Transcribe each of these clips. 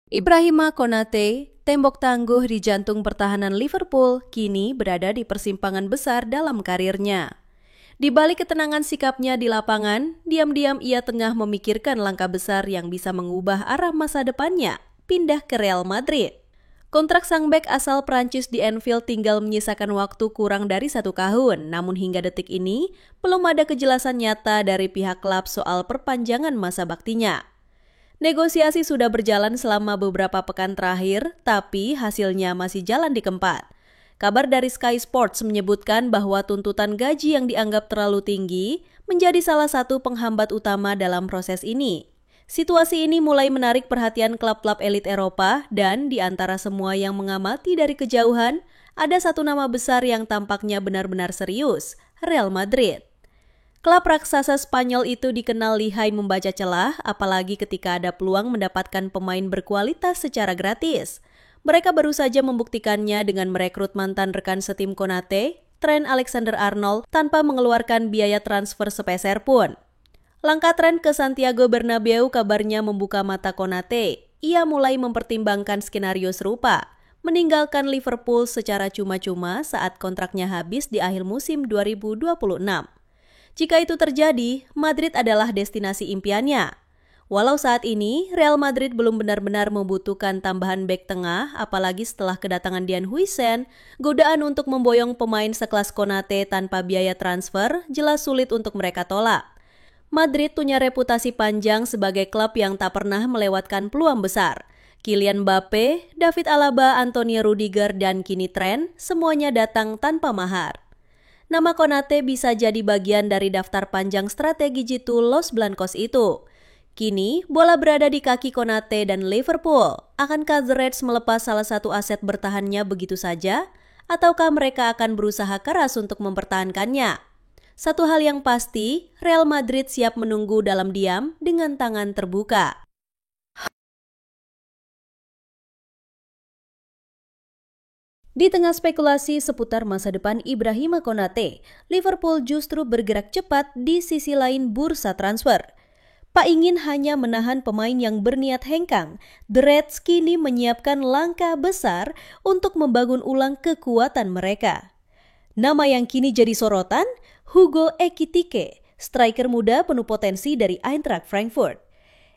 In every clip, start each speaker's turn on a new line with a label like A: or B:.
A: Ibrahima Konate, tembok tangguh di jantung pertahanan Liverpool, kini berada di persimpangan besar dalam karirnya. Di balik ketenangan sikapnya di lapangan, diam-diam ia tengah memikirkan langkah besar yang bisa mengubah arah masa depannya, pindah ke Real Madrid. Kontrak sang bek asal Prancis di Anfield tinggal menyisakan waktu kurang dari 1 tahun, namun hingga detik ini belum ada kejelasan nyata dari pihak klub soal perpanjangan masa baktinya. Negosiasi sudah berjalan selama beberapa pekan terakhir, tapi hasilnya masih jalan dikempat. Kabar dari Sky Sports menyebutkan bahwa tuntutan gaji yang dianggap terlalu tinggi menjadi salah satu penghambat utama dalam proses ini. Situasi ini mulai menarik perhatian klub-klub elit Eropa dan di antara semua yang mengamati dari kejauhan, ada satu nama besar yang tampaknya benar-benar serius, Real Madrid. Klub raksasa Spanyol itu dikenal lihai membaca celah, apalagi ketika ada peluang mendapatkan pemain berkualitas secara gratis. Mereka baru saja membuktikannya dengan merekrut mantan rekan setim Konate, Trent Alexander-Arnold, tanpa mengeluarkan biaya transfer sepeser pun. Langkah Trent ke Santiago Bernabeu kabarnya membuka mata Konate. Ia mulai mempertimbangkan skenario serupa, meninggalkan Liverpool secara cuma-cuma saat kontraknya habis di akhir musim 2026. Jika itu terjadi, Madrid adalah destinasi impiannya. Walau saat ini, Real Madrid belum benar-benar membutuhkan tambahan bek tengah, apalagi setelah kedatangan Dean Huijsen, godaan untuk memboyong pemain sekelas Konate tanpa biaya transfer jelas sulit untuk mereka tolak. Madrid punya reputasi panjang sebagai klub yang tak pernah melewatkan peluang besar. Kylian Mbappe, David Alaba, Antonio Rudiger, dan kini Trent, semuanya datang tanpa mahar. Nama Konate bisa jadi bagian dari daftar panjang strategi jitu Los Blancos itu. Kini, bola berada di kaki Konate dan Liverpool. Akankah The Reds melepas salah satu aset bertahannya begitu saja? Ataukah mereka akan berusaha keras untuk mempertahankannya? Satu hal yang pasti, Real Madrid siap menunggu dalam diam dengan tangan terbuka. Di tengah spekulasi seputar masa depan Ibrahima Konate, Liverpool justru bergerak cepat di sisi lain bursa transfer. Tak ingin hanya menahan pemain yang berniat hengkang, The Reds kini menyiapkan langkah besar untuk membangun ulang kekuatan mereka. Nama yang kini jadi sorotan, Hugo Ekitike, striker muda penuh potensi dari Eintracht Frankfurt.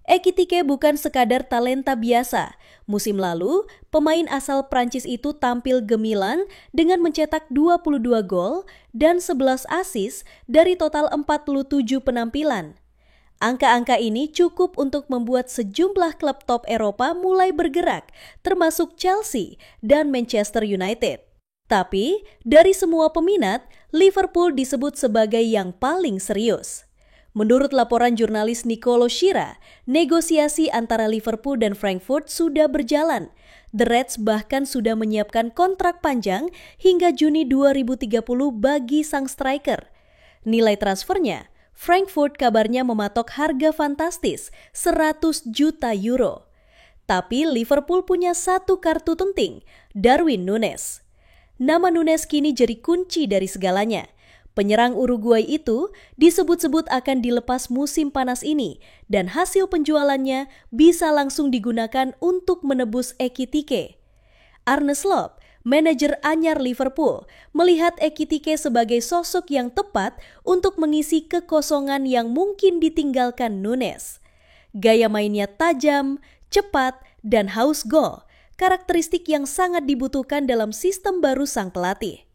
A: Ekitike bukan sekadar talenta biasa. Musim lalu, pemain asal Prancis itu tampil gemilang dengan mencetak 22 gol dan 11 assist dari total 47 penampilan. Angka-angka ini cukup untuk membuat sejumlah klub top Eropa mulai bergerak, termasuk Chelsea dan Manchester United. Tapi, dari semua peminat, Liverpool disebut sebagai yang paling serius. Menurut laporan jurnalis Nicolo Schira, negosiasi antara Liverpool dan Frankfurt sudah berjalan. The Reds bahkan sudah menyiapkan kontrak panjang hingga Juni 2030 bagi sang striker. Nilai transfernya, Frankfurt kabarnya mematok harga fantastis 100 juta euro. Tapi Liverpool punya satu kartu penting, Darwin Núñez. Nama Núñez kini jadi kunci dari segalanya. Penyerang Uruguay itu disebut-sebut akan dilepas musim panas ini dan hasil penjualannya bisa langsung digunakan untuk menebus Ekitike. Arne Slot, manajer anyar Liverpool, melihat Ekitike sebagai sosok yang tepat untuk mengisi kekosongan yang mungkin ditinggalkan Núñez. Gaya mainnya tajam, cepat, dan haus gol, karakteristik yang sangat dibutuhkan dalam sistem baru sang pelatih.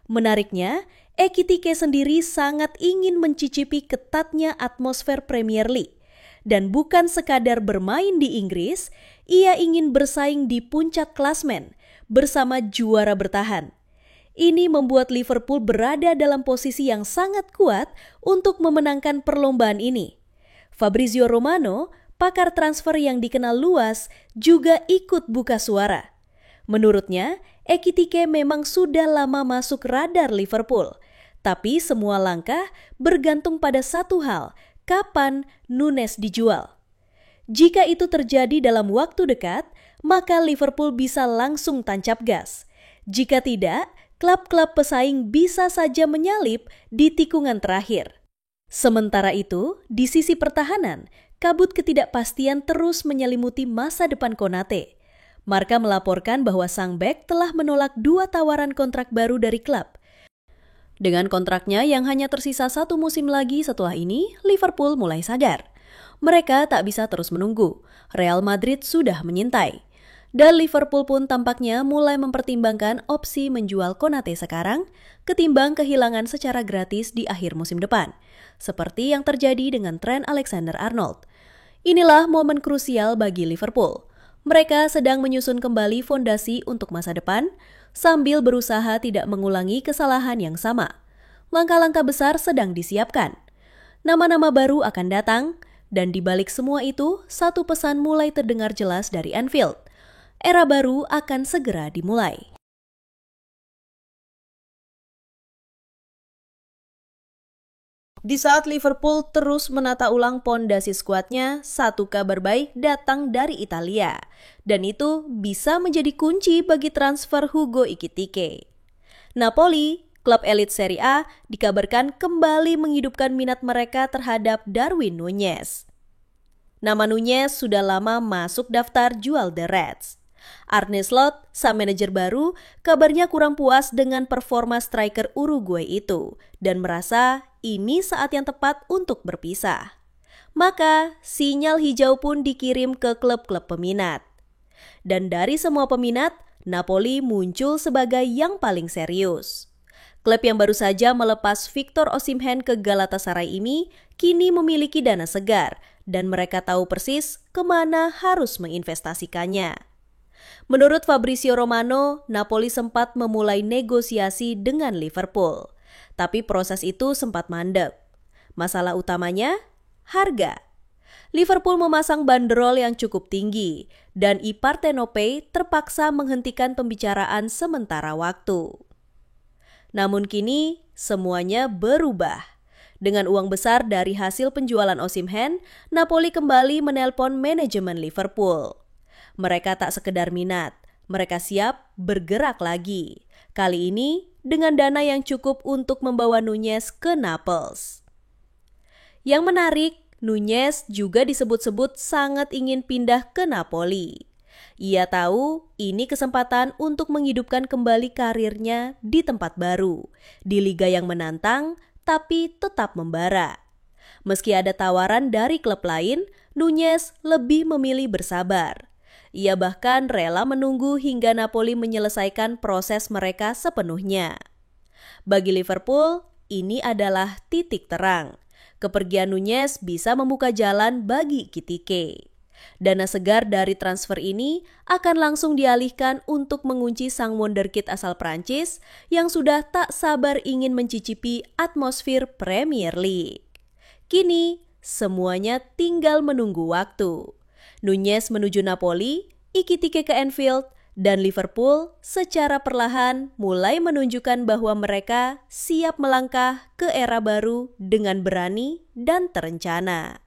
A: Menariknya, Ekitike sendiri sangat ingin mencicipi ketatnya atmosfer Premier League. Dan bukan sekadar bermain di Inggris, ia ingin bersaing di puncak klasmen bersama juara bertahan. Ini membuat Liverpool berada dalam posisi yang sangat kuat untuk memenangkan perlombaan ini. Fabrizio Romano, pakar transfer yang dikenal luas, juga ikut buka suara. Menurutnya, Ekitike memang sudah lama masuk radar Liverpool. Tapi semua langkah bergantung pada satu hal, kapan Núñez dijual. Jika itu terjadi dalam waktu dekat, maka Liverpool bisa langsung tancap gas. Jika tidak, klub-klub pesaing bisa saja menyalip di tikungan terakhir. Sementara itu, di sisi pertahanan, kabut ketidakpastian terus menyelimuti masa depan Konate. Marca melaporkan bahwa sang bek telah menolak 2 tawaran kontrak baru dari klub. Dengan kontraknya yang hanya tersisa 1 musim lagi setelah ini, Liverpool mulai sadar. Mereka tak bisa terus menunggu. Real Madrid sudah menyintai. Dan Liverpool pun tampaknya mulai mempertimbangkan opsi menjual Konate sekarang ketimbang kehilangan secara gratis di akhir musim depan. Seperti yang terjadi dengan Trent Alexander-Arnold. Inilah momen krusial bagi Liverpool. Mereka sedang menyusun kembali fondasi untuk masa depan sambil berusaha tidak mengulangi kesalahan yang sama. Langkah-langkah besar sedang disiapkan. Nama-nama baru akan datang dan di balik semua itu, satu pesan mulai terdengar jelas dari Anfield. Era baru akan segera dimulai. Di saat Liverpool terus menata ulang pondasi skuadnya, satu kabar baik datang dari Italia. Dan itu bisa menjadi kunci bagi transfer Hugo Ekitike. Napoli, klub elit Serie A, dikabarkan kembali menghidupkan minat mereka terhadap Darwin Núñez. Nama Núñez sudah lama masuk daftar jual The Reds. Arne Slot, sang manajer baru, kabarnya kurang puas dengan performa striker Uruguay itu dan merasa ini saat yang tepat untuk berpisah. Maka, sinyal hijau pun dikirim ke klub-klub peminat. Dan dari semua peminat, Napoli muncul sebagai yang paling serius. Klub yang baru saja melepas Victor Osimhen ke Galatasaray ini kini memiliki dana segar dan mereka tahu persis kemana harus menginvestasikannya. Menurut Fabrizio Romano, Napoli sempat memulai negosiasi dengan Liverpool. Tapi proses itu sempat mandek. Masalah utamanya, harga. Liverpool memasang banderol yang cukup tinggi dan I Partenope terpaksa menghentikan pembicaraan sementara waktu. Namun kini, semuanya berubah. Dengan uang besar dari hasil penjualan Osimhen, Napoli kembali menelpon manajemen Liverpool. Mereka tak sekedar minat, mereka siap bergerak lagi. Kali ini dengan dana yang cukup untuk membawa Núñez ke Naples. Yang menarik, Núñez juga disebut-sebut sangat ingin pindah ke Napoli. Ia tahu ini kesempatan untuk menghidupkan kembali karirnya di tempat baru, di liga yang menantang tapi tetap membara. Meski ada tawaran dari klub lain, Núñez lebih memilih bersabar. Ia bahkan rela menunggu hingga Napoli menyelesaikan proses mereka sepenuhnya. Bagi Liverpool, ini adalah titik terang. Kepergian Núñez bisa membuka jalan bagi Ekitike. Dana segar dari transfer ini akan langsung dialihkan untuk mengunci sang wonderkid asal Prancis yang sudah tak sabar ingin mencicipi atmosfer Premier League. Kini, semuanya tinggal menunggu waktu. Núñez menuju Napoli, Ekitike ke Anfield, dan Liverpool secara perlahan mulai menunjukkan bahwa mereka siap melangkah ke era baru dengan berani dan terencana.